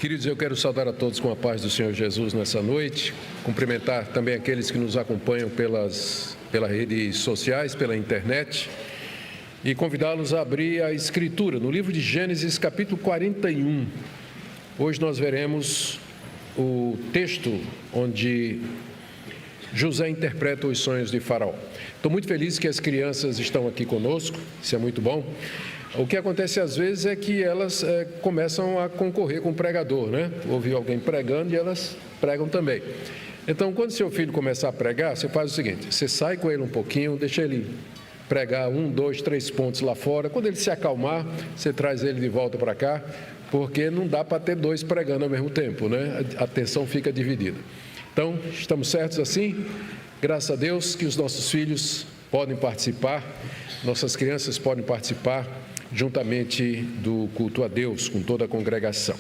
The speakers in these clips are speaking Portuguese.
Queridos, eu quero saudar a todos com a paz do Senhor Jesus nessa noite, cumprimentar também aqueles que nos acompanham pelas redes sociais, pela internet, e convidá-los a abrir a Escritura, no livro de Gênesis, capítulo 41. Hoje nós veremos o texto onde José interpreta os sonhos de Faraó. Estou muito feliz que as crianças estão aqui conosco, isso é muito bom. O que acontece às vezes é que elas começam a concorrer com o pregador, né? Ouviu alguém pregando e elas pregam também. Então, quando seu filho começar a pregar, você faz o seguinte: você sai com ele um pouquinho, deixa ele pregar 1, 2, 3 pontos lá fora. Quando ele se acalmar, você traz ele de volta para cá, porque não dá para ter dois pregando ao mesmo tempo, né? A atenção fica dividida. Então, estamos certos assim? Graças a Deus que os nossos filhos podem participar, nossas crianças podem participar juntamente do culto a Deus, com toda a congregação.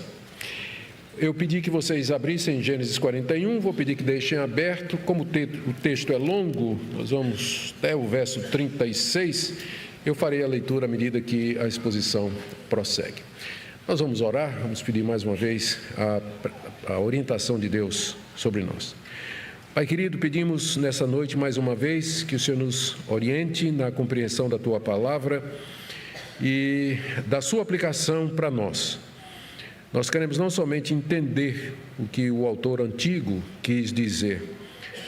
Eu pedi que vocês abrissem Gênesis 41, vou pedir que deixem aberto, como o texto é longo, nós vamos até o verso 36, eu farei a leitura à medida que a exposição prossegue. Nós vamos orar, vamos pedir mais uma vez a orientação de Deus sobre nós. Pai querido, pedimos nessa noite mais uma vez que o Senhor nos oriente na compreensão da Tua Palavra e da sua aplicação para nós. Nós queremos não somente entender o que o autor antigo quis dizer,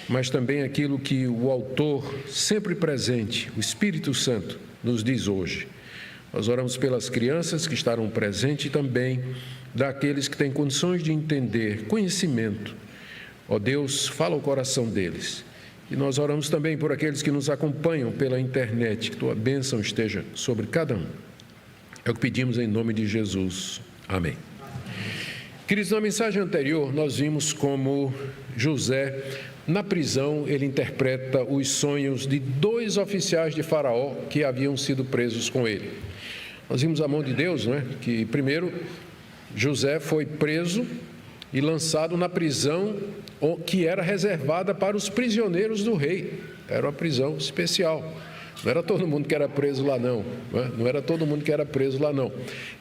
mas também aquilo que o autor sempre presente, o Espírito Santo, nos diz hoje. Nós oramos pelas crianças que estarão presentes e também daqueles que têm condições de entender, conhecimento. Ó Deus, fala ao coração deles. E nós oramos também por aqueles que nos acompanham pela internet, que Tua bênção esteja sobre cada um. É o que pedimos em nome de Jesus. Amém. Queridos, na mensagem anterior, nós vimos como José, na prisão, ele interpreta os sonhos de 2 oficiais de Faraó que haviam sido presos com ele. Nós vimos a mão de Deus, não é? Que primeiro José foi preso e lançado na prisão que era reservada para os prisioneiros do rei. Era uma prisão especial. Não era todo mundo que era preso lá não. Não era todo mundo que era preso lá não.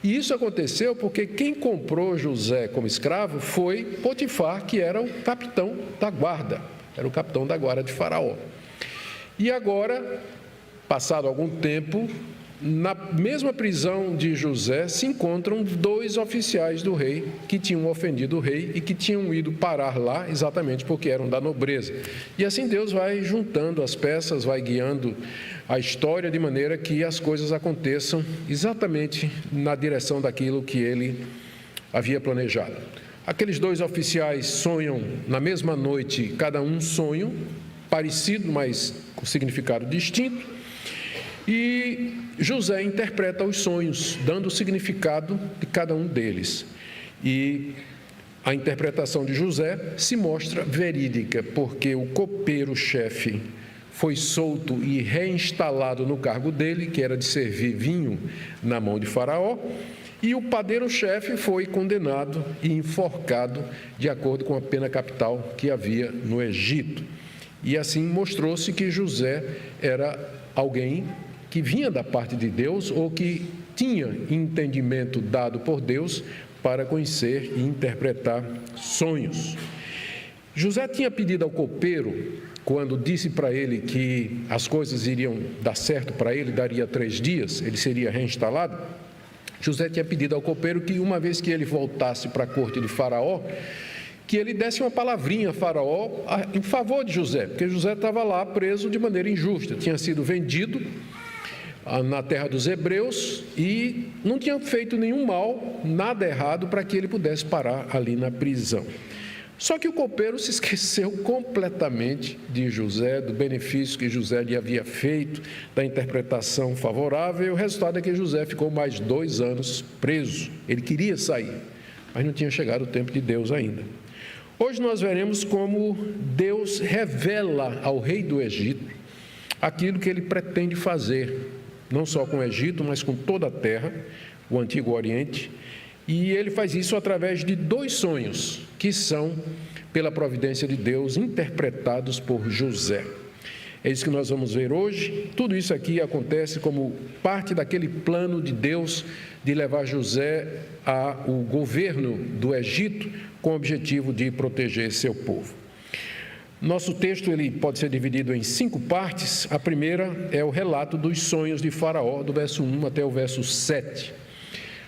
E isso aconteceu porque quem comprou José como escravo foi Potifar, que era o capitão da guarda. Era o capitão da guarda de Faraó. E agora, passado algum tempo, na mesma prisão de José se encontram 2 oficiais do rei que tinham ofendido o rei e que tinham ido parar lá exatamente porque eram da nobreza. E assim Deus vai juntando as peças, vai guiando a história de maneira que as coisas aconteçam exatamente na direção daquilo que ele havia planejado. Aqueles 2 oficiais sonham na mesma noite, cada um sonho parecido, mas com significado distinto. E José interpreta os sonhos, dando o significado de cada um deles. E a interpretação de José se mostra verídica, porque o copeiro-chefe foi solto e reinstalado no cargo dele, que era de servir vinho na mão de Faraó, e o padeiro-chefe foi condenado e enforcado de acordo com a pena capital que havia no Egito. E assim mostrou-se que José era alguém que vinha da parte de Deus ou que tinha entendimento dado por Deus para conhecer e interpretar sonhos. José tinha pedido ao copeiro, quando disse para ele que as coisas iriam dar certo para ele, daria 3 dias, ele seria reinstalado. José tinha pedido ao copeiro que uma vez que ele voltasse para a corte de Faraó, que ele desse uma palavrinha a Faraó em favor de José, porque José estava lá preso de maneira injusta, tinha sido vendido na terra dos hebreus e não tinha feito nenhum mal, nada errado para que ele pudesse parar ali na prisão. Só que o copeiro se esqueceu completamente de José, do benefício que José lhe havia feito, da interpretação favorável, e o resultado é que José ficou mais 2 anos preso. Ele queria sair, mas não tinha chegado o tempo de Deus ainda. Hoje nós veremos como Deus revela ao rei do Egito aquilo que ele pretende fazer, não só com o Egito, mas com toda a terra, o Antigo Oriente, e ele faz isso através de 2 sonhos, que são, pela providência de Deus, interpretados por José. É isso que nós vamos ver hoje. Tudo isso aqui acontece como parte daquele plano de Deus de levar José ao governo do Egito com o objetivo de proteger seu povo. Nosso texto ele pode ser dividido em 5 partes. A primeira é o relato dos sonhos de Faraó, do verso 1 até o verso 7.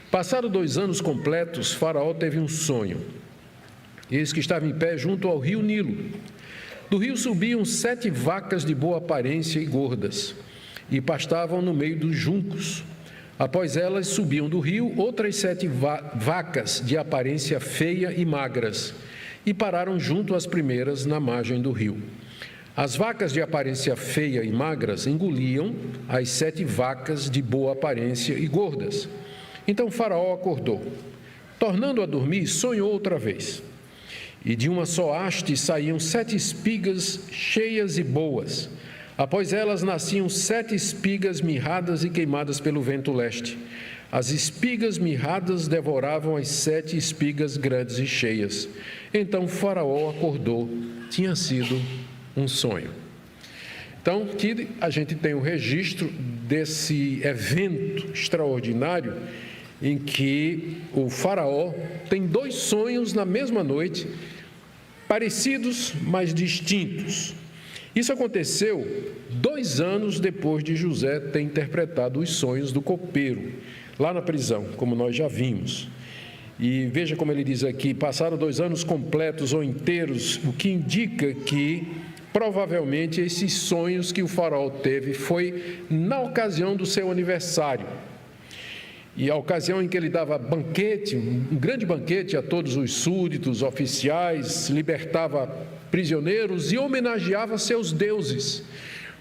Passados 2 anos completos, Faraó teve um sonho. Eis que estava em pé junto ao rio Nilo. Do rio subiam 7 vacas de boa aparência e gordas, e pastavam no meio dos juncos. Após elas subiam do rio outras 7 vacas de aparência feia e magras, e pararam junto às primeiras na margem do rio. As vacas de aparência feia e magras engoliam as 7 vacas de boa aparência e gordas. Então Faraó acordou. Tornando a dormir, sonhou outra vez. E de uma só haste saíam 7 espigas cheias e boas. Após elas nasciam 7 espigas mirradas e queimadas pelo vento leste. As espigas mirradas devoravam as 7 espigas grandes e cheias. Então Faraó acordou. Tinha sido um sonho. Então, aqui a gente tem o registro desse evento extraordinário em que o Faraó tem 2 sonhos na mesma noite, parecidos, mas distintos. Isso aconteceu 2 anos depois de José ter interpretado os sonhos do copeiro, lá na prisão, como nós já vimos. E veja como ele diz aqui, passaram 2 anos completos ou inteiros, o que indica que provavelmente esses sonhos que o Faraó teve foi na ocasião do seu aniversário. E a ocasião em que ele dava banquete, um grande banquete a todos os súditos, oficiais, libertava prisioneiros e homenageava seus deuses,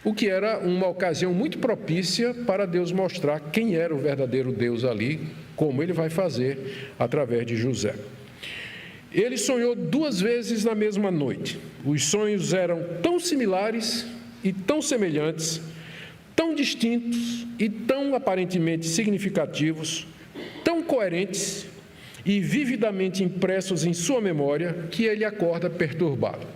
o que era uma ocasião muito propícia para Deus mostrar quem era o verdadeiro Deus ali, como ele vai fazer através de José. Ele sonhou 2 vezes na mesma noite. Os sonhos eram tão similares e tão semelhantes, tão distintos e tão aparentemente significativos, tão coerentes e vividamente impressos em sua memória, que ele acorda perturbado.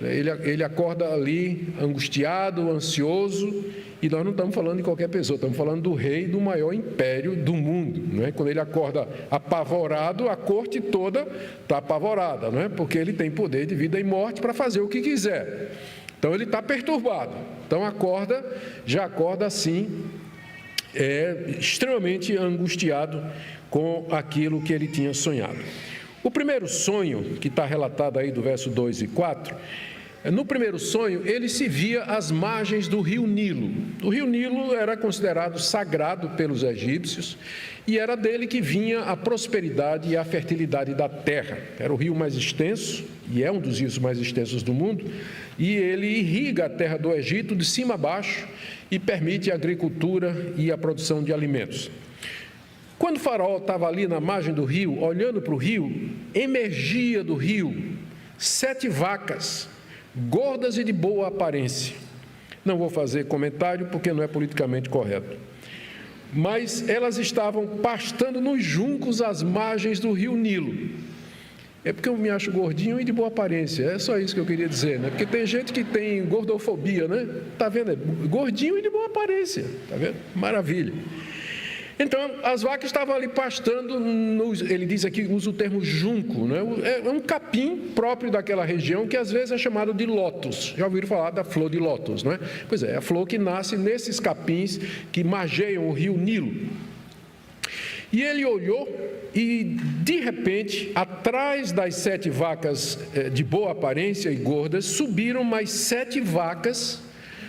Ele acorda ali angustiado, ansioso, e nós não estamos falando de qualquer pessoa, estamos falando do rei do maior império do mundo, não é? Quando ele acorda apavorado, a corte toda está apavorada, não é? Porque ele tem poder de vida e morte para fazer o que quiser. Então ele está perturbado. Então já acorda assim, extremamente angustiado com aquilo que ele tinha sonhado. O primeiro sonho, que está relatado aí do verso 2 e 4, no primeiro sonho ele se via às margens do rio Nilo. O rio Nilo era considerado sagrado pelos egípcios e era dele que vinha a prosperidade e a fertilidade da terra. Era o rio mais extenso, e é um dos rios mais extensos do mundo, e ele irriga a terra do Egito de cima a baixo e permite a agricultura e a produção de alimentos. Quando o Faraó estava ali na margem do rio, olhando para o rio, emergia do rio 7 vacas, gordas e de boa aparência. Não vou fazer comentário porque não é politicamente correto. Mas elas estavam pastando nos juncos às margens do rio Nilo. É porque eu me acho gordinho e de boa aparência, é só isso que eu queria dizer, né? Porque tem gente que tem gordofobia, né? Tá vendo? É gordinho e de boa aparência, tá vendo? Maravilha. Então, as vacas estavam ali pastando, ele diz aqui, usa o termo junco, né? É um capim próprio daquela região que às vezes é chamado de lótus. Já ouviram falar da flor de lótus, não é? Pois é a flor que nasce nesses capins que margeiam o rio Nilo. E ele olhou e, de repente, atrás das 7 vacas de boa aparência e gordas, subiram mais 7 vacas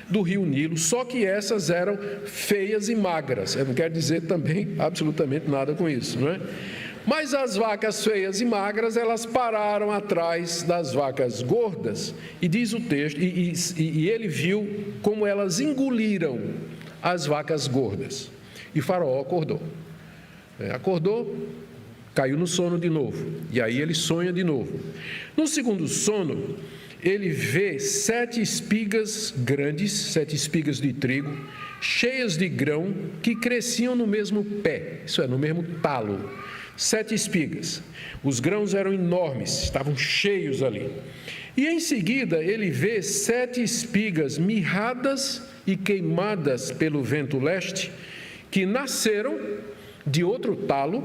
do rio Nilo, só que essas eram feias e magras. Eu não quero dizer também absolutamente nada com isso, não é? Mas as vacas feias e magras, elas pararam atrás das vacas gordas, e diz o texto, e ele viu como elas engoliram as vacas gordas. E Faraó acordou. Acordou, caiu no sono de novo, e aí ele sonha de novo. No segundo sono, ele vê 7 espigas grandes, 7 espigas de trigo, cheias de grão, que cresciam no mesmo pé, isso é, no mesmo talo. 7 espigas. Os grãos eram enormes, estavam cheios ali. E em seguida ele vê 7 espigas mirradas e queimadas pelo vento leste, que nasceram de outro talo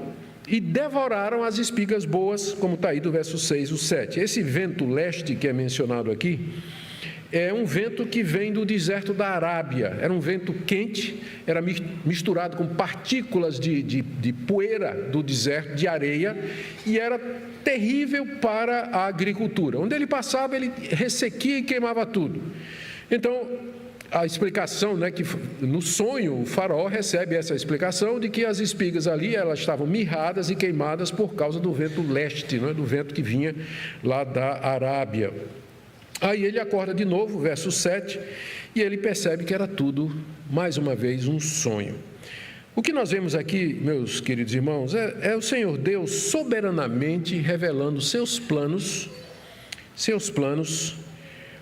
e devoraram as espigas boas, como está aí do verso 6 o 7. Esse vento leste que é mencionado aqui é um vento que vem do deserto da Arábia. Era um vento quente, era misturado com partículas de poeira do deserto, de areia, e era terrível para a agricultura. Onde ele passava, ele ressequia e queimava tudo. Então, a explicação, que no sonho o faraó recebe essa explicação de que as espigas ali elas estavam mirradas e queimadas por causa do vento leste, do vento que vinha lá da Arábia. Aí ele acorda de novo, verso 7, e ele percebe que era tudo, mais uma vez, um sonho. O que nós vemos aqui, meus queridos irmãos, é o Senhor Deus soberanamente revelando seus planos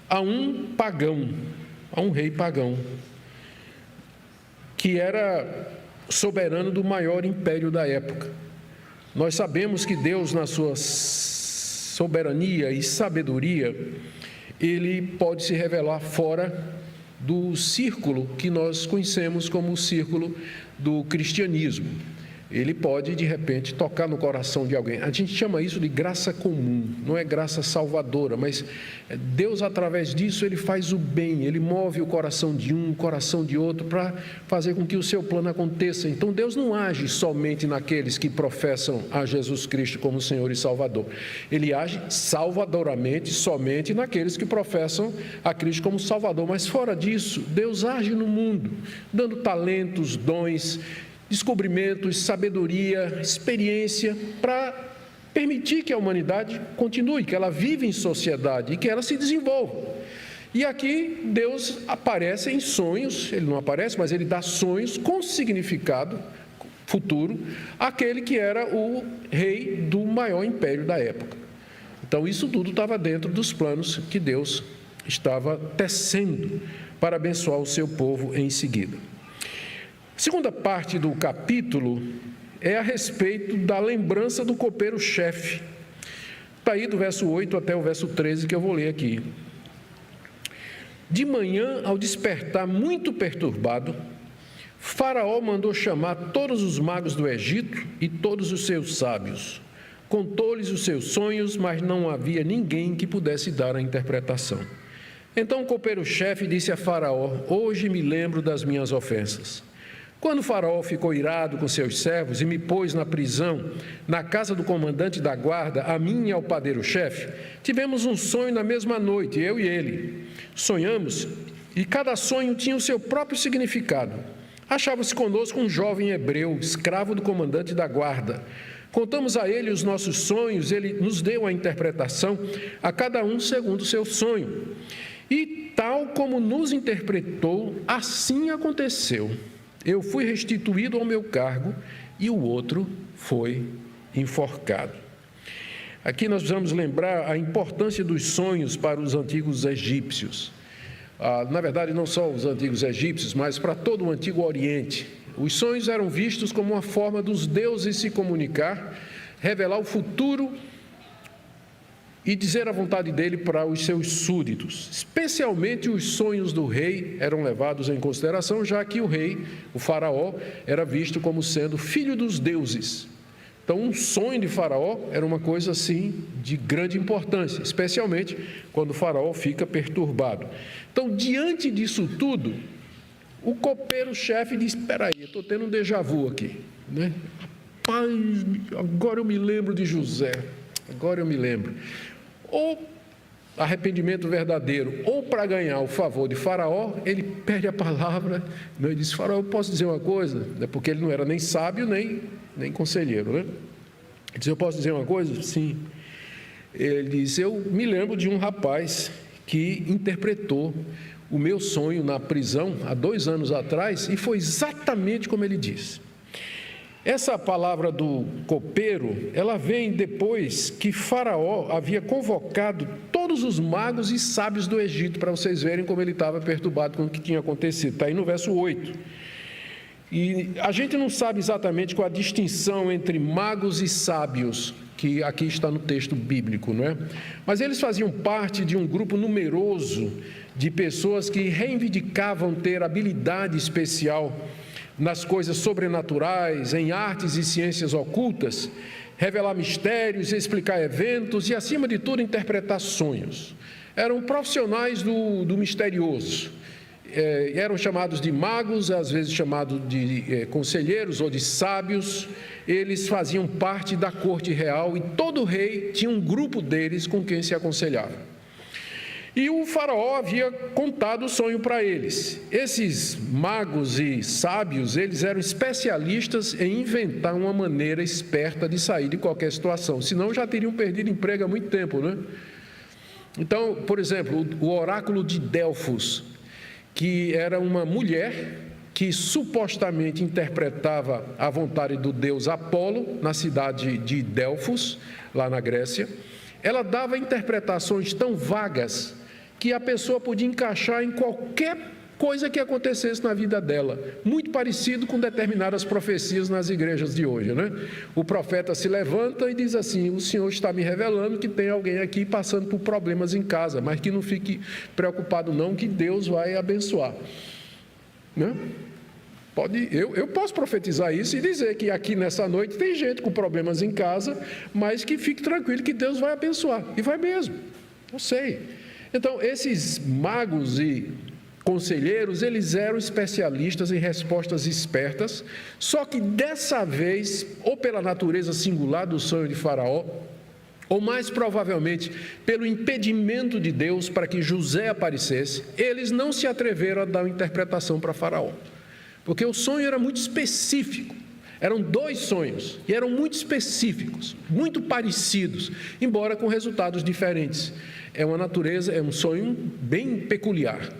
a um pagão, a um rei pagão, que era soberano do maior império da época. Nós sabemos que Deus, na sua soberania e sabedoria, ele pode se revelar fora do círculo que nós conhecemos como o círculo do cristianismo. Ele pode, de repente, tocar no coração de alguém. A gente chama isso de graça comum, não é graça salvadora, mas Deus, através disso, ele faz o bem, ele move o coração de um, o coração de outro, para fazer com que o seu plano aconteça. Então, Deus não age somente naqueles que professam a Jesus Cristo como Senhor e Salvador. Ele age salvadoramente somente naqueles que professam a Cristo como Salvador. Mas, fora disso, Deus age no mundo, dando talentos, dons, descobrimentos, sabedoria, experiência, para permitir que a humanidade continue, que ela vive em sociedade e que ela se desenvolva. E aqui Deus aparece em sonhos, ele não aparece, mas ele dá sonhos com significado futuro, àquele que era o rei do maior império da época. Então isso tudo estava dentro dos planos que Deus estava tecendo para abençoar o seu povo em seguida. A segunda parte do capítulo é a respeito da lembrança do copeiro-chefe. Está aí do verso 8 até o verso 13 que eu vou ler aqui. De manhã, ao despertar muito perturbado, Faraó mandou chamar todos os magos do Egito e todos os seus sábios. Contou-lhes os seus sonhos, mas não havia ninguém que pudesse dar a interpretação. Então o copeiro-chefe disse a Faraó: hoje me lembro das minhas ofensas. Quando Faraó ficou irado com seus servos e me pôs na prisão, na casa do comandante da guarda, a mim e ao padeiro-chefe, tivemos um sonho na mesma noite, eu e ele. Sonhamos e cada sonho tinha o seu próprio significado. Achava-se conosco um jovem hebreu, escravo do comandante da guarda. Contamos a ele os nossos sonhos, ele nos deu a interpretação, a cada um segundo o seu sonho. E tal como nos interpretou, assim aconteceu. Eu fui restituído ao meu cargo e o outro foi enforcado. Aqui nós precisamos lembrar a importância dos sonhos para os antigos egípcios. Na verdade, não só os antigos egípcios, mas para todo o Antigo Oriente. Os sonhos eram vistos como uma forma dos deuses se comunicar, revelar o futuro e dizer a vontade dele para os seus súditos. Especialmente os sonhos do rei eram levados em consideração, já que o rei, o faraó, era visto como sendo filho dos deuses. Então, um sonho de Faraó era uma coisa assim de grande importância, especialmente quando o Faraó fica perturbado. Então, diante disso tudo, o copeiro-chefe diz: espera aí, eu estou tendo um déjà vu aqui, né? Rapaz, agora eu me lembro de José, agora eu me lembro. Ou arrependimento verdadeiro, ou para ganhar o favor de Faraó, ele perde a palavra, né? Ele diz: Faraó, eu posso dizer uma coisa? Porque ele não era nem sábio, nem conselheiro, né? Ele diz: eu posso dizer uma coisa? Sim. Ele diz: eu me lembro de um rapaz que interpretou o meu sonho na prisão há 2 anos atrás e foi exatamente como ele disse. Essa palavra do copeiro, ela vem depois que Faraó havia convocado todos os magos e sábios do Egito, para vocês verem como ele estava perturbado com o que tinha acontecido. Está aí no verso 8. E a gente não sabe exatamente qual a distinção entre magos e sábios, que aqui está no texto bíblico, não é? Mas eles faziam parte de um grupo numeroso de pessoas que reivindicavam ter habilidade especial nas coisas sobrenaturais, em artes e ciências ocultas, revelar mistérios, explicar eventos e, acima de tudo, interpretar sonhos. Eram profissionais do misterioso. Eram chamados de magos, às vezes chamados de conselheiros ou de sábios. Eles faziam parte da corte real e todo rei tinha um grupo deles com quem se aconselhava. E o faraó havia contado o sonho para eles. Esses magos e sábios, eles eram especialistas em inventar uma maneira esperta de sair de qualquer situação, senão já teriam perdido emprego há muito tempo, né? Então, por exemplo, o oráculo de Delfos, que era uma mulher que supostamente interpretava a vontade do deus Apolo na cidade de Delfos, lá na Grécia. Ela dava interpretações tão vagas que a pessoa podia encaixar em qualquer coisa que acontecesse na vida dela, muito parecido com determinadas profecias nas igrejas de hoje, né? O profeta se levanta e diz assim: o Senhor está me revelando que tem alguém aqui passando por problemas em casa, mas que não fique preocupado não, que Deus vai abençoar, né? Eu posso profetizar isso e dizer que aqui nessa noite tem gente com problemas em casa, mas que fique tranquilo que Deus vai abençoar, e vai mesmo, eu sei. Então, esses magos e conselheiros, eles eram especialistas em respostas espertas, só que dessa vez, ou pela natureza singular do sonho de Faraó, ou mais provavelmente pelo impedimento de Deus para que José aparecesse, eles não se atreveram a dar uma interpretação para Faraó, porque o sonho era muito específico. Eram 2 sonhos e eram muito específicos, muito parecidos, embora com resultados diferentes. É um sonho bem peculiar.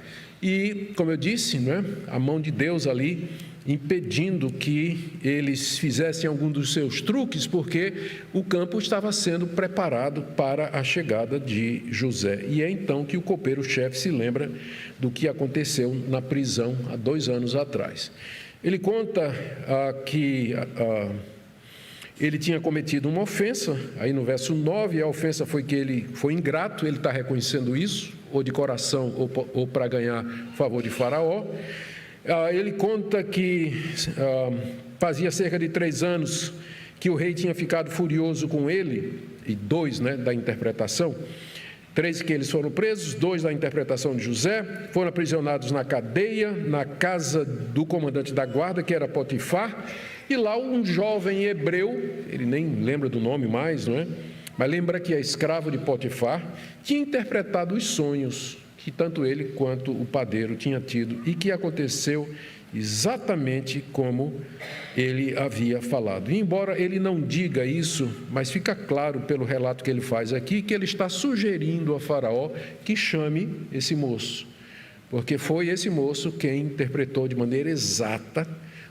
E, como eu disse, né, a mão de Deus ali impedindo que eles fizessem algum dos seus truques, porque o campo estava sendo preparado para a chegada de José. E é então que o copeiro-chefe se lembra do que aconteceu na prisão há 2 anos atrás. Ele conta que ele tinha cometido uma ofensa, aí no verso 9, a ofensa foi que ele foi ingrato, ele está reconhecendo isso, ou de coração, ou para ganhar favor de Faraó. Ele conta que fazia cerca de 3 anos que o rei tinha ficado furioso com ele, e 2, né, da interpretação. 3 que eles foram presos, 2 da interpretação de José, foram aprisionados na cadeia, na casa do comandante da guarda, que era Potifar, e lá um jovem hebreu, ele nem lembra do nome mais, não é? Mas lembra que é escravo de Potifar, tinha interpretado os sonhos que tanto ele quanto o padeiro tinha tido e que aconteceu exatamente como ele havia falado. E embora ele não diga isso, mas fica claro pelo relato que ele faz aqui, que ele está sugerindo a Faraó que chame esse moço, porque foi esse moço quem interpretou de maneira exata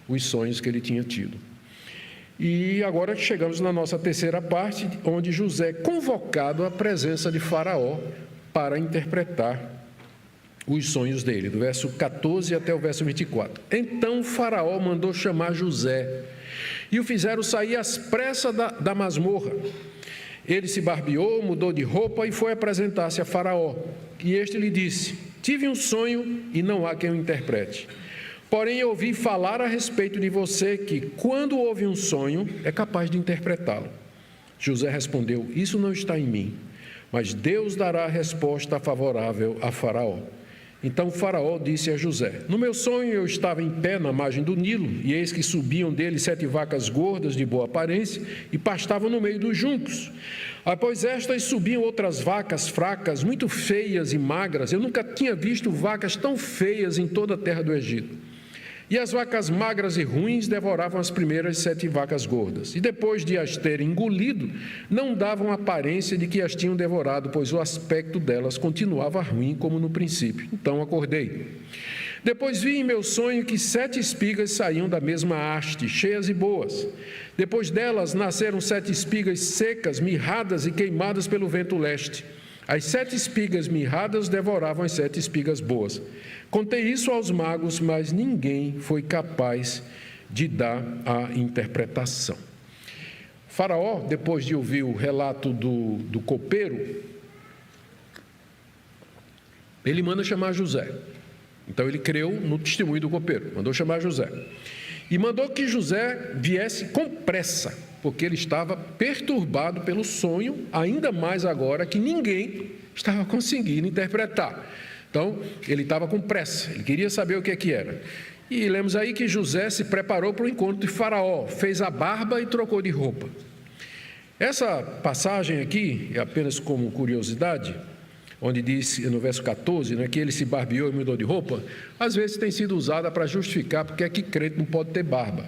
os sonhos que ele tinha tido. E agora chegamos na nossa terceira parte, onde José é convocado à presença de Faraó para interpretar os sonhos dele, do verso 14 até o verso 24. Então Faraó mandou chamar José e o fizeram sair às pressas da masmorra. Ele se barbeou, mudou de roupa e foi apresentar-se a Faraó. E este lhe disse: tive um sonho e não há quem o interprete. Porém, eu ouvi falar a respeito de você que, quando ouve um sonho, é capaz de interpretá-lo. José respondeu: isso não está em mim, mas Deus dará a resposta favorável a Faraó. Então Faraó disse a José: no meu sonho eu estava em pé na margem do Nilo, e eis que subiam dele 7 vacas gordas de boa aparência e pastavam no meio dos juncos. Após estas subiam outras vacas fracas, muito feias e magras. Eu nunca tinha visto vacas tão feias em toda a terra do Egito. E as vacas magras e ruins devoravam as primeiras 7 vacas gordas. E depois de as terem engolido, não davam aparência de que as tinham devorado, pois o aspecto delas continuava ruim como no princípio. Então acordei. Depois vi em meu sonho que 7 espigas saíam da mesma haste, cheias e boas. Depois delas nasceram 7 espigas secas, mirradas e queimadas pelo vento leste. As 7 espigas mirradas devoravam as 7 espigas boas. Contei isso aos magos, mas ninguém foi capaz de dar a interpretação. Faraó, depois de ouvir o relato do copeiro, ele manda chamar José. Então ele creu no testemunho do copeiro, mandou chamar José. E mandou que José viesse com pressa, porque ele estava perturbado pelo sonho, ainda mais agora que ninguém estava conseguindo interpretar. Então, ele estava com pressa, ele queria saber o que era. E lemos aí que José se preparou para o encontro de Faraó, fez a barba e trocou de roupa. Essa passagem aqui, é apenas como curiosidade, onde diz no verso 14, que ele se barbeou e mudou de roupa, às vezes tem sido usada para justificar porque é que crente não pode ter barba.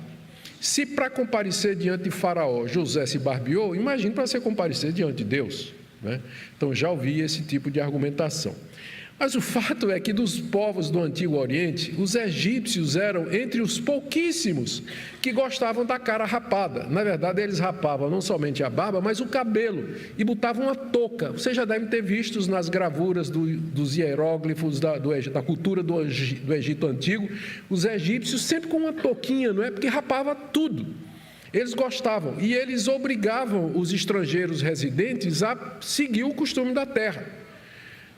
Se para comparecer diante de Faraó José se barbeou, imagine para você comparecer diante de Deus, né? Então já ouvi esse tipo de argumentação. Mas o fato é que dos povos do Antigo Oriente, os egípcios eram entre os pouquíssimos que gostavam da cara rapada. Na verdade, eles rapavam não somente a barba, mas o cabelo e botavam uma touca. Vocês já devem ter visto nas gravuras dos hieróglifos da cultura do Egito Antigo, os egípcios sempre com uma touquinha, não é? Porque rapava tudo. Eles gostavam e eles obrigavam os estrangeiros residentes a seguir o costume da terra.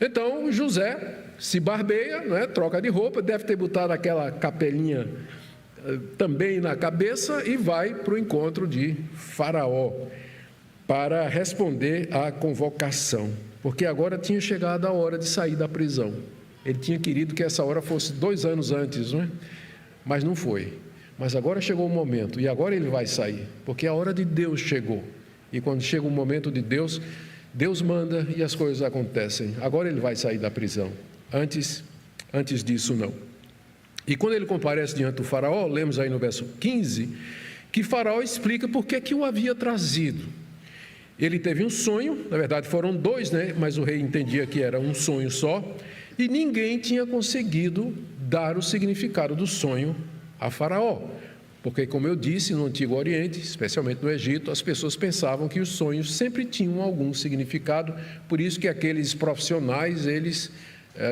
Então, José se barbeia, troca de roupa, deve ter botado aquela capelinha também na cabeça e vai para o encontro de Faraó para responder à convocação, porque agora tinha chegado a hora de sair da prisão. Ele tinha querido que essa hora fosse 2 anos antes, mas não foi. Mas agora chegou o momento, e agora ele vai sair, porque a hora de Deus chegou. E quando chega o momento de Deus, Deus manda e as coisas acontecem. Agora ele vai sair da prisão. Antes disso, não. E quando ele comparece diante do faraó, lemos aí no verso 15, que Faraó explica por que o havia trazido. Ele teve um sonho, na verdade foram 2, mas o rei entendia que era um sonho só, e ninguém tinha conseguido dar o significado do sonho a Faraó. Porque, como eu disse, no Antigo Oriente, especialmente no Egito, as pessoas pensavam que os sonhos sempre tinham algum significado, por isso que aqueles profissionais, eles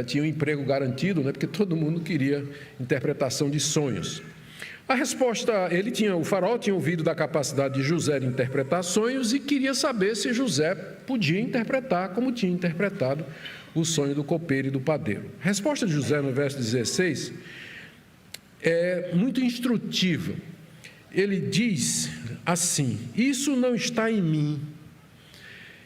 tinham emprego garantido, porque todo mundo queria interpretação de sonhos. A resposta, o faraó tinha ouvido da capacidade de José de interpretar sonhos e queria saber se José podia interpretar como tinha interpretado o sonho do copeiro e do padeiro. A resposta de José no verso 16 é muito instrutiva. Ele diz assim: isso não está em mim.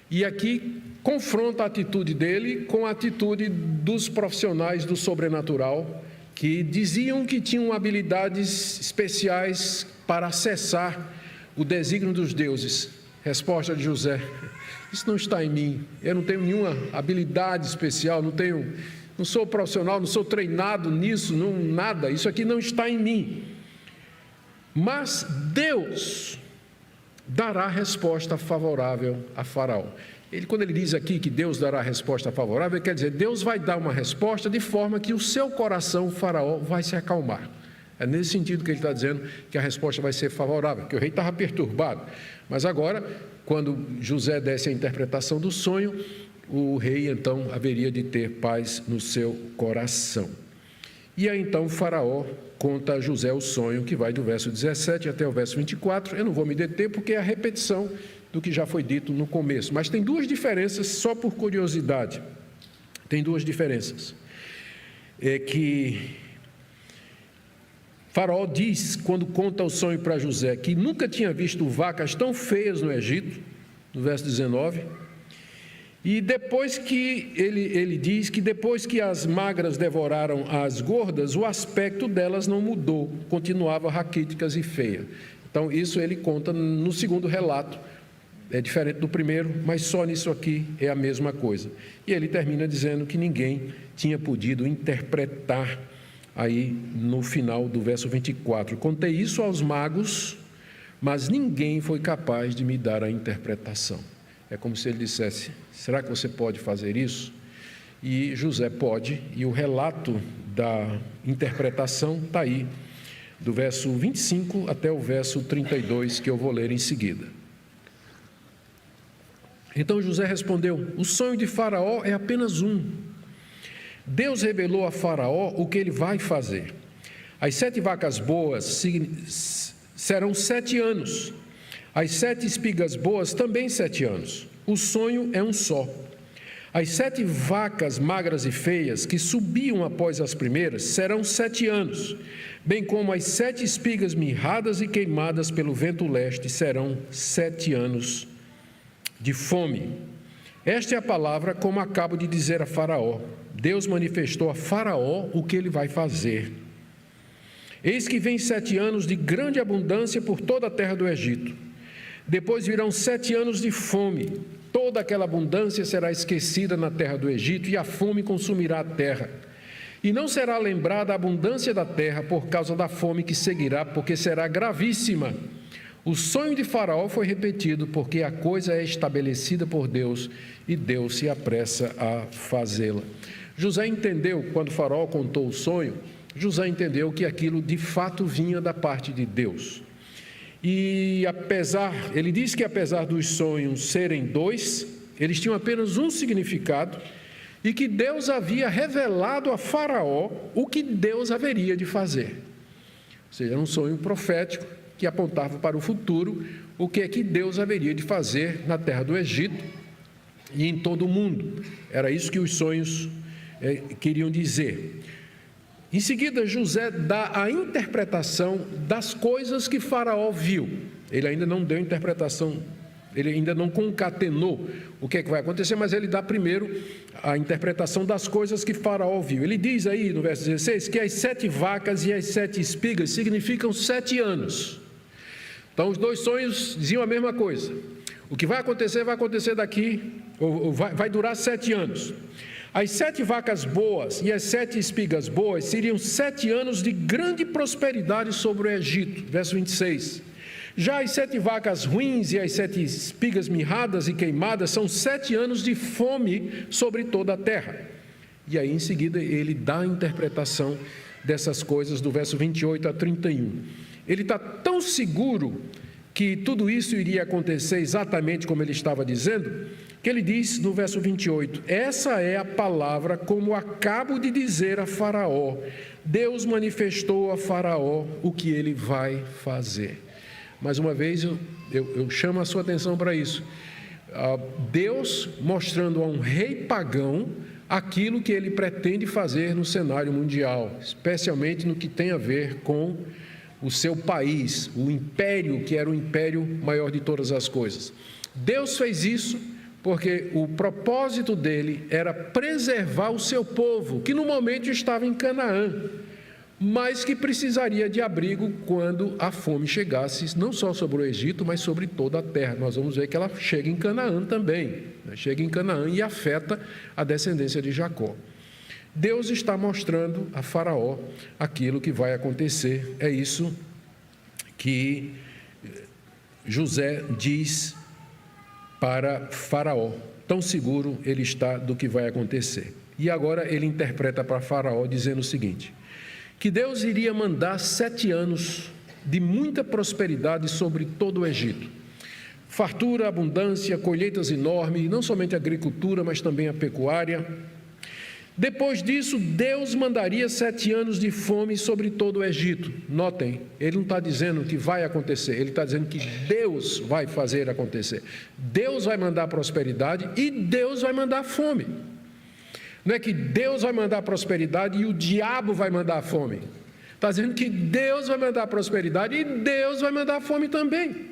E aqui confronta a atitude dele com a atitude dos profissionais do sobrenatural, que diziam que tinham habilidades especiais para acessar o desígnio dos deuses. Resposta de José: isso não está em mim. Eu não tenho nenhuma habilidade especial, não sou profissional, não sou treinado nisso, nada. Isso aqui não está em mim. Mas Deus dará resposta favorável a Faraó. Quando ele diz aqui que Deus dará resposta favorável, ele quer dizer, Deus vai dar uma resposta de forma que o seu coração, Faraó, vai se acalmar. É nesse sentido que ele está dizendo que a resposta vai ser favorável, porque o rei estava perturbado. Mas agora, quando José desse a interpretação do sonho, o rei então haveria de ter paz no seu coração. E aí então Faraó conta a José o sonho, que vai do verso 17 até o verso 24. Eu não vou me deter porque é a repetição do que já foi dito no começo, mas tem 2 diferenças, só por curiosidade. Tem 2 diferenças. É que Faraó diz, quando conta o sonho para José, que nunca tinha visto vacas tão feias no Egito, no verso 19. E depois que ele diz que depois que as magras devoraram as gordas, o aspecto delas não mudou, continuava raquíticas e feia. Então isso ele conta no segundo relato, é diferente do primeiro, mas só nisso aqui é a mesma coisa. E ele termina dizendo que ninguém tinha podido interpretar aí no final do verso 24. Contei isso aos magos, mas ninguém foi capaz de me dar a interpretação. É como se ele dissesse, será que você pode fazer isso? E José pode, e o relato da interpretação está aí, do verso 25 até o verso 32, que eu vou ler em seguida. Então José respondeu, o sonho de Faraó é apenas um. Deus revelou a Faraó o que ele vai fazer. As 7 vacas boas serão 7 anos. As 7 espigas boas também 7 anos. O sonho é um só. As 7 vacas magras e feias que subiam após as primeiras serão 7 anos, bem como as 7 espigas mirradas e queimadas pelo vento leste serão 7 anos de fome. Esta é a palavra como acabo de dizer a Faraó. Deus manifestou a Faraó o que ele vai fazer. Eis que vem 7 anos de grande abundância por toda a terra do Egito. Depois virão 7 anos de fome. Toda aquela abundância será esquecida na terra do Egito e a fome consumirá a terra. E não será lembrada a abundância da terra por causa da fome que seguirá, porque será gravíssima. O sonho de Faraó foi repetido, porque a coisa é estabelecida por Deus e Deus se apressa a fazê-la. José entendeu, quando Faraó contou o sonho, José entendeu que aquilo de fato vinha da parte de Deus. E ele diz que apesar dos sonhos serem 2, eles tinham apenas um significado e que Deus havia revelado a Faraó o que Deus haveria de fazer. Ou seja, era um sonho profético que apontava para o futuro o que é que Deus haveria de fazer na terra do Egito e em todo o mundo. Era isso que os sonhos queriam dizer. Em seguida, José dá a interpretação das coisas que Faraó viu. Ele ainda não deu interpretação, ele ainda não concatenou o que é que vai acontecer, mas ele dá primeiro a interpretação das coisas que Faraó viu. Ele diz aí no verso 16 que as 7 vacas e as 7 espigas significam 7 anos. Então, os 2 sonhos diziam a mesma coisa. O que vai acontecer daqui, ou vai durar 7 anos. As 7 vacas boas e as 7 espigas boas seriam 7 anos de grande prosperidade sobre o Egito, verso 26. Já as 7 vacas ruins e as 7 espigas mirradas e queimadas são 7 anos de fome sobre toda a terra. E aí, em seguida, ele dá a interpretação dessas coisas do verso 28 a 31. Ele está tão seguro que tudo isso iria acontecer exatamente como ele estava dizendo, que ele diz no verso 28, essa é a palavra como acabo de dizer a Faraó. Deus manifestou a Faraó o que ele vai fazer. Mais uma vez, eu chamo a sua atenção para isso. Deus mostrando a um rei pagão aquilo que ele pretende fazer no cenário mundial, especialmente no que tem a ver com o seu país, o império que era o império maior de todas as coisas. Deus fez isso porque o propósito dele era preservar o seu povo, que no momento estava em Canaã, mas que precisaria de abrigo quando a fome chegasse, não só sobre o Egito, mas sobre toda a terra. Nós vamos ver que ela chega em Canaã também, chega em Canaã e afeta a descendência de Jacó. Deus está mostrando a Faraó aquilo que vai acontecer. É isso que José diz para Faraó. Tão seguro ele está do que vai acontecer. E agora ele interpreta para Faraó dizendo o seguinte, que Deus iria mandar 7 anos de muita prosperidade sobre todo o Egito. Fartura, abundância, colheitas enormes, não somente a agricultura, mas também a pecuária. Depois disso, Deus mandaria 7 anos de fome sobre todo o Egito. Notem, ele não está dizendo que vai acontecer, ele está dizendo que Deus vai fazer acontecer. Deus vai mandar prosperidade e Deus vai mandar fome. Não é que Deus vai mandar prosperidade e o diabo vai mandar fome. Está dizendo que Deus vai mandar prosperidade e Deus vai mandar fome também.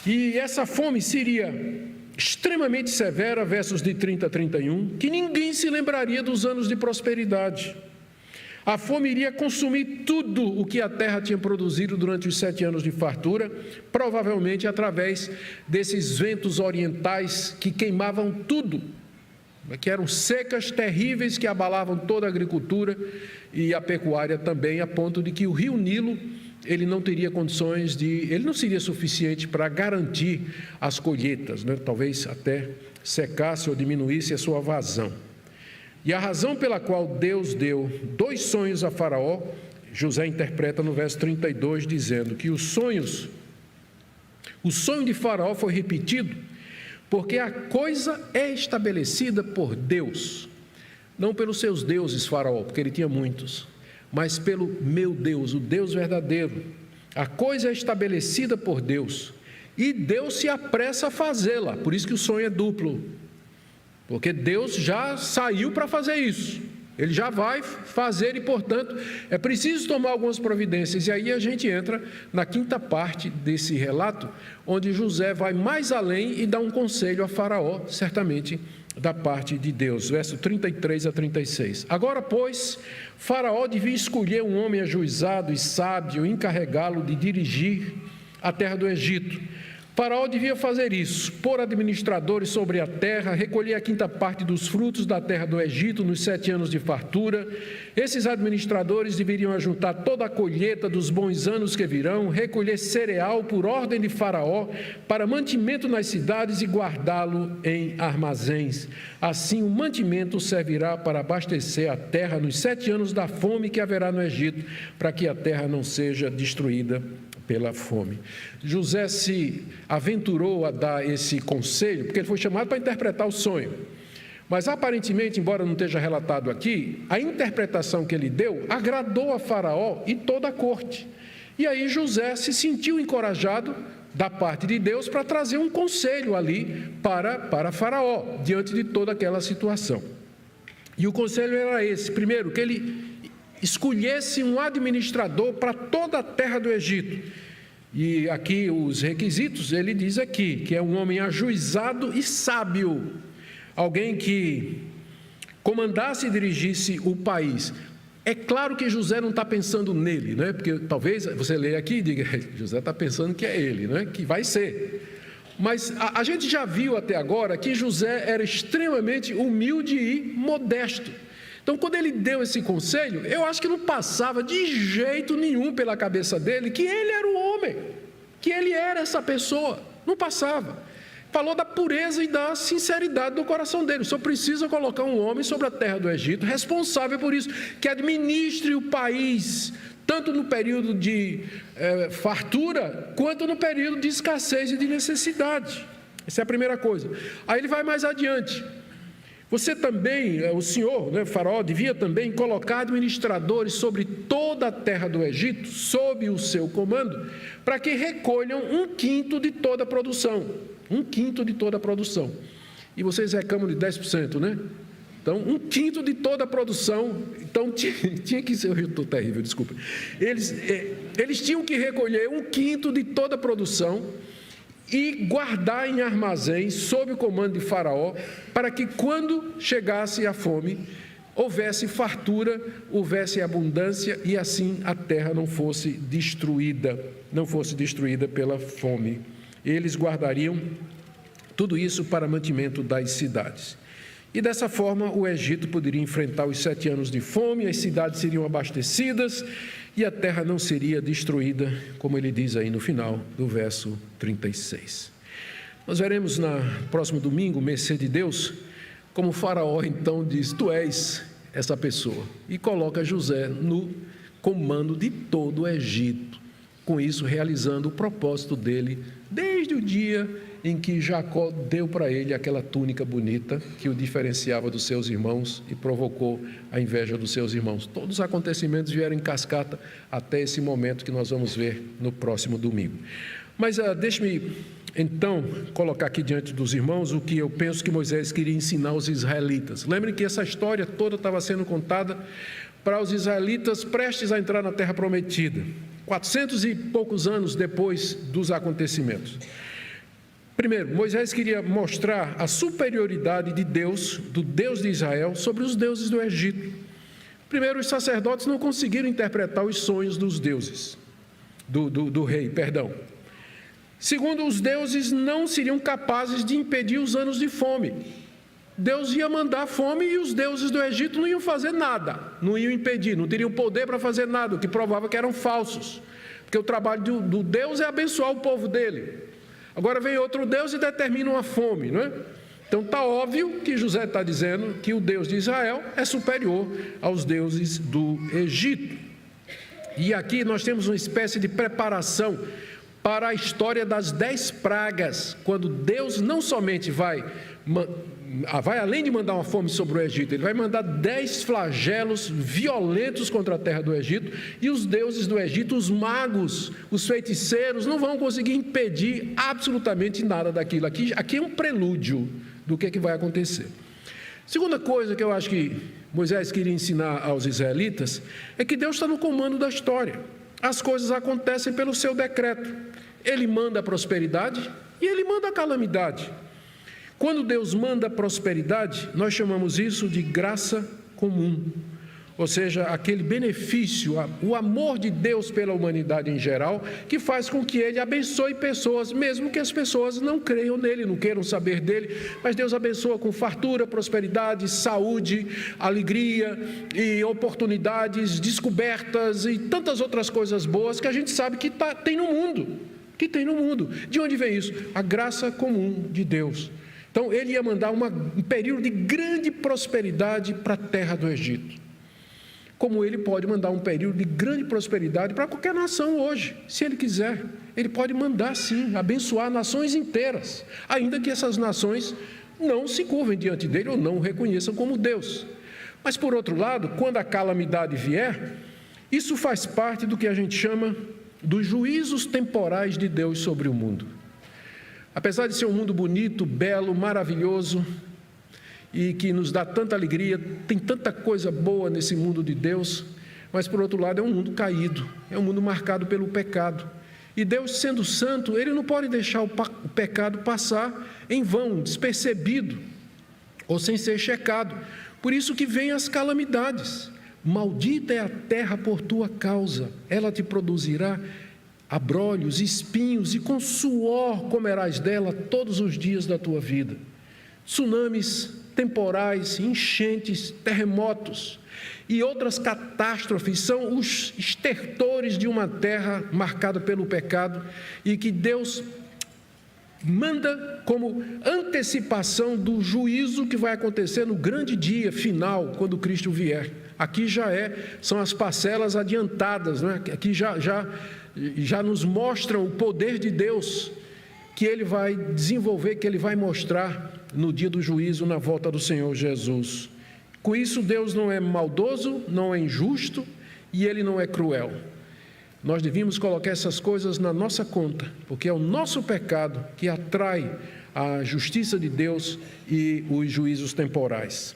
E essa fome seria extremamente severa, versos de 30 a 31, que ninguém se lembraria dos anos de prosperidade. A fome iria consumir tudo o que a terra tinha produzido durante os 7 anos de fartura, provavelmente através desses ventos orientais que queimavam tudo, que eram secas terríveis que abalavam toda a agricultura e a pecuária também, a ponto de que o rio Nilo ele não teria condições ele não seria suficiente para garantir as colheitas, né? Talvez até secasse ou diminuísse a sua vazão. E a razão pela qual Deus deu 2 sonhos a Faraó, José interpreta no verso 32, dizendo que o sonho de Faraó foi repetido porque a coisa é estabelecida por Deus, não pelos seus deuses Faraó, porque ele tinha muitos, mas pelo meu Deus, o Deus verdadeiro. A coisa é estabelecida por Deus, e Deus se apressa a fazê-la, por isso que o sonho é duplo, porque Deus já saiu para fazer isso, Ele já vai fazer e, portanto, é preciso tomar algumas providências. E aí a gente entra na quinta parte desse relato, onde José vai mais além e dá um conselho a Faraó, certamente da parte de Deus, verso 33 a 36. Agora, pois, Faraó devia escolher um homem ajuizado e sábio, encarregá-lo de dirigir a terra do Egito. Faraó devia fazer isso, pôr administradores sobre a terra, recolher a quinta parte dos frutos da terra do Egito nos 7 anos de fartura. Esses administradores deveriam ajuntar toda a colheita dos bons anos que virão, recolher cereal por ordem de Faraó para mantimento nas cidades e guardá-lo em armazéns. Assim, o mantimento servirá para abastecer a terra nos 7 anos da fome que haverá no Egito, para que a terra não seja destruída pela fome. José se aventurou a dar esse conselho, porque ele foi chamado para interpretar o sonho. Mas aparentemente, embora não esteja relatado aqui, a interpretação que ele deu agradou a Faraó e toda a corte. E aí José se sentiu encorajado da parte de Deus para trazer um conselho ali para Faraó, diante de toda aquela situação. E o conselho era esse: primeiro, que ele escolhesse um administrador para toda a terra do Egito. E aqui os requisitos, ele diz aqui, que é um homem ajuizado e sábio, alguém que comandasse e dirigisse o país. É claro que José não está pensando nele, né? Porque talvez você leia aqui e diga, José está pensando que é ele, né? Que vai ser. Mas a gente já viu até agora que José era extremamente humilde e modesto. Então, quando ele deu esse conselho, eu acho que não passava de jeito nenhum pela cabeça dele que ele era o homem, que ele era essa pessoa, não passava. Falou da pureza e da sinceridade do coração dele. Só precisa colocar um homem sobre a terra do Egito, responsável por isso, que administre o país, tanto no período de fartura, quanto no período de escassez e de necessidade. Essa é a primeira coisa. Aí ele vai mais adiante. Você também, o senhor, né, Faraó, devia também colocar administradores sobre toda a terra do Egito, sob o seu comando, para que recolham 1/5 de toda a produção. 1/5 de toda a produção. E vocês reclamam de 10%, né? Então, 1/5 de toda a produção. Então, tinha que ser... Eu estou terrível, desculpa. Eles tinham que recolher 1/5 de toda a produção e guardar em armazéns sob o comando de Faraó, para que quando chegasse a fome, houvesse fartura, houvesse abundância, e assim a terra não fosse destruída pela fome. Eles guardariam tudo isso para mantimento das cidades. E dessa forma o Egito poderia enfrentar os 7 anos de fome, as cidades seriam abastecidas e a terra não seria destruída, como ele diz aí no final do verso 36. Nós veremos no próximo domingo, mercê de Deus, como o Faraó então diz: tu és essa pessoa, e coloca José no comando de todo o Egito, com isso realizando o propósito dele desde o dia em que Jacó deu para ele aquela túnica bonita que o diferenciava dos seus irmãos e provocou a inveja dos seus irmãos. Todos os acontecimentos vieram em cascata até esse momento que nós vamos ver no próximo domingo. Mas deixe-me então colocar aqui diante dos irmãos o que eu penso que Moisés queria ensinar aos israelitas. Lembrem que essa história toda estava sendo contada para os israelitas prestes a entrar na terra prometida, 400 e poucos anos depois dos acontecimentos. Primeiro, Moisés queria mostrar a superioridade de Deus, do Deus de Israel, sobre os deuses do Egito. Primeiro, os sacerdotes não conseguiram interpretar os sonhos dos deuses, do rei. Segundo, os deuses não seriam capazes de impedir os anos de fome. Deus ia mandar fome e os deuses do Egito não iam fazer nada, não iam impedir, não teriam poder para fazer nada, o que provava que eram falsos, porque o trabalho do Deus é abençoar o povo dele. Agora vem outro Deus e determina uma fome, não é? Então está óbvio que José está dizendo que o Deus de Israel é superior aos deuses do Egito. E aqui nós temos uma espécie de preparação para a história das 10 pragas, quando Deus não somente vai vai além de mandar uma fome sobre o Egito, ele vai mandar 10 flagelos violentos contra a terra do Egito, e os deuses do Egito, os magos, os feiticeiros, não vão conseguir impedir absolutamente nada daquilo. Aqui é um prelúdio do que vai acontecer. Segunda coisa que eu acho que Moisés queria ensinar aos israelitas é que Deus está no comando da história. As coisas acontecem pelo seu decreto. Ele manda a prosperidade e ele manda a calamidade. Quando Deus manda a prosperidade, nós chamamos isso de graça comum. Ou seja, aquele benefício, o amor de Deus pela humanidade em geral, que faz com que Ele abençoe pessoas, mesmo que as pessoas não creiam nele, não queiram saber dele, mas Deus abençoa com fartura, prosperidade, saúde, alegria e oportunidades, descobertas e tantas outras coisas boas que a gente sabe que tem no mundo. De onde vem isso? A graça comum de Deus. Então, Ele ia mandar um período de grande prosperidade para a terra do Egito. Como Ele pode mandar um período de grande prosperidade para qualquer nação hoje, se Ele quiser. Ele pode mandar sim, abençoar nações inteiras, ainda que essas nações não se curvem diante dEle ou não o reconheçam como Deus. Mas por outro lado, quando a calamidade vier, isso faz parte do que a gente chama dos juízos temporais de Deus sobre o mundo. Apesar de ser um mundo bonito, belo, maravilhoso, e que nos dá tanta alegria, tem tanta coisa boa nesse mundo de Deus, mas por outro lado é um mundo caído, é um mundo marcado pelo pecado. E Deus, sendo santo, Ele não pode deixar o pecado passar em vão, despercebido, ou sem ser checado. Por isso que vêm as calamidades. Maldita é a terra por tua causa, ela te produzirá abrolhos, espinhos, e com suor comerás dela todos os dias da tua vida. Tsunamis, temporais, enchentes, terremotos e outras catástrofes são os estertores de uma terra marcada pelo pecado e que Deus manda como antecipação do juízo que vai acontecer no grande dia final, quando Cristo vier. Aqui são as parcelas adiantadas, né? Aqui já nos mostram o poder de Deus que Ele vai desenvolver, que Ele vai mostrar no dia do juízo, na volta do Senhor Jesus. Com isso, Deus não é maldoso, não é injusto e Ele não é cruel. Nós devíamos colocar essas coisas na nossa conta, porque é o nosso pecado que atrai a justiça de Deus e os juízos temporais.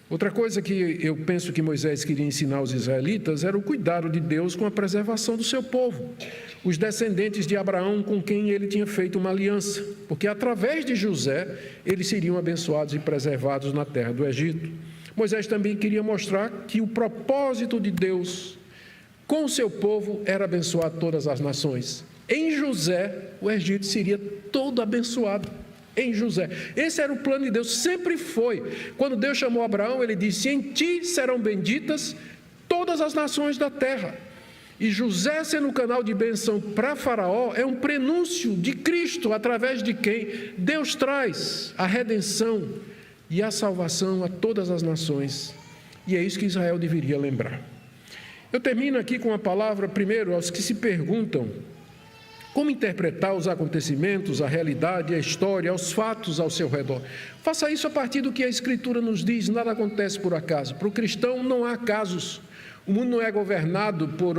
Outra coisa que eu penso que Moisés queria ensinar aos israelitas era o cuidado de Deus com a preservação do seu povo, os descendentes de Abraão com quem ele tinha feito uma aliança, porque através de José eles seriam abençoados e preservados na terra do Egito. Moisés também queria mostrar que o propósito de Deus com o seu povo era abençoar todas as nações. Em José, o Egito seria todo abençoado. Em José. Esse era o plano de Deus, sempre foi. Quando Deus chamou Abraão, Ele disse: em ti serão benditas todas as nações da terra. E José, sendo o canal de bênção para Faraó, é um prenúncio de Cristo, através de quem Deus traz a redenção e a salvação a todas as nações. E é isso que Israel deveria lembrar. Eu termino aqui com uma palavra, primeiro, aos que se perguntam como interpretar os acontecimentos, a realidade, a história, os fatos ao seu redor. Faça isso a partir do que a Escritura nos diz, nada acontece por acaso. Para o cristão não há acasos. O mundo não é governado por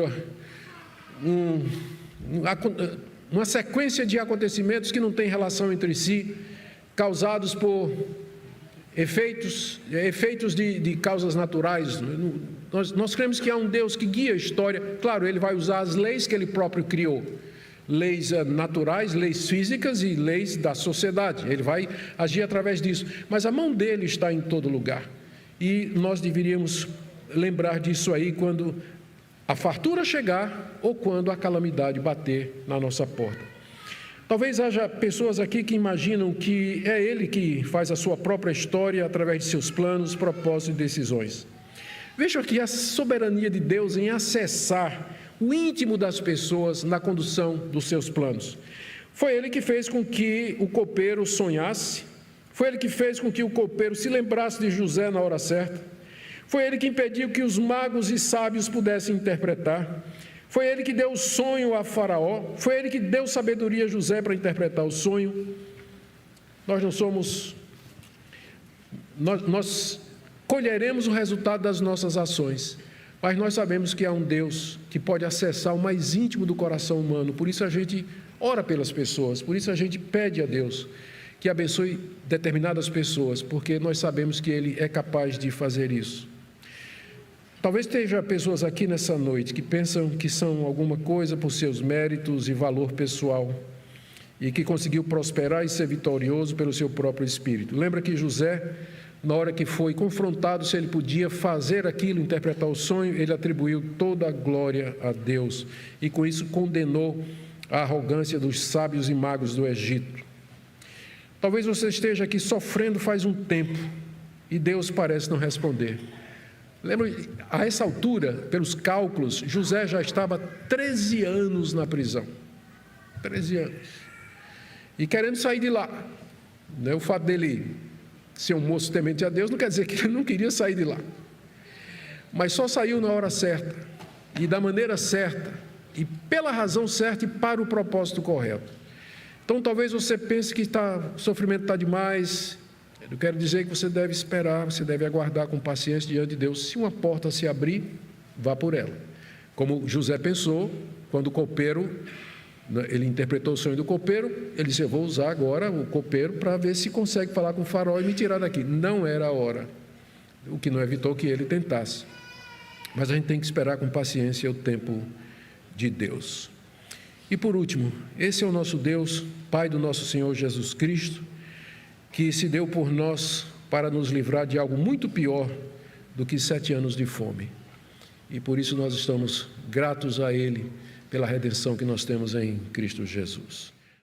uma sequência de acontecimentos que não tem relação entre si, causados por efeitos de causas naturais. Nós cremos que há um Deus que guia a história. Claro, Ele vai usar as leis que Ele próprio criou. Leis naturais, leis físicas e leis da sociedade. Ele vai agir através disso. Mas a mão dele está em todo lugar. E nós deveríamos lembrar disso aí quando a fartura chegar ou quando a calamidade bater na nossa porta. Talvez haja pessoas aqui que imaginam que é Ele que faz a sua própria história através de seus planos, propósitos e decisões. Veja aqui a soberania de Deus em acessar o íntimo das pessoas na condução dos seus planos. Foi Ele que fez com que o copeiro sonhasse, foi Ele que fez com que o copeiro se lembrasse de José na hora certa, foi Ele que impediu que os magos e sábios pudessem interpretar, foi Ele que deu o sonho a Faraó, foi Ele que deu sabedoria a José para interpretar o sonho. Nós não somos nós colheremos o resultado das nossas ações, mas nós sabemos que há um Deus que pode acessar o mais íntimo do coração humano, por isso a gente ora pelas pessoas, por isso a gente pede a Deus que abençoe determinadas pessoas, porque nós sabemos que Ele é capaz de fazer isso. Talvez esteja pessoas aqui nessa noite que pensam que são alguma coisa por seus méritos e valor pessoal e que conseguiu prosperar e ser vitorioso pelo seu próprio espírito. Lembra que José, na hora que foi confrontado se ele podia fazer aquilo, interpretar o sonho, ele atribuiu toda a glória a Deus e com isso condenou a arrogância dos sábios e magos do Egito. Talvez você esteja aqui sofrendo faz um tempo e Deus parece não responder. Lembra, a essa altura, pelos cálculos, José já estava 13 anos na prisão. 13 anos. E querendo sair de lá. O fato dele ser um moço temente a Deus não quer dizer que ele não queria sair de lá. Mas só saiu na hora certa, e da maneira certa, e pela razão certa e para o propósito correto. Então talvez você pense que o sofrimento está demais. Eu quero dizer que você deve esperar, você deve aguardar com paciência diante de Deus. Se uma porta se abrir, vá por ela. Como José pensou, quando o copeiro, ele interpretou o sonho do copeiro, ele disse, eu vou usar agora o copeiro para ver se consegue falar com o faraó e me tirar daqui. Não era a hora, o que não evitou que ele tentasse. Mas a gente tem que esperar com paciência o tempo de Deus. E por último, esse é o nosso Deus, Pai do nosso Senhor Jesus Cristo, que se deu por nós para nos livrar de algo muito pior do que 7 anos de fome. E por isso nós estamos gratos a Ele pela redenção que nós temos em Cristo Jesus.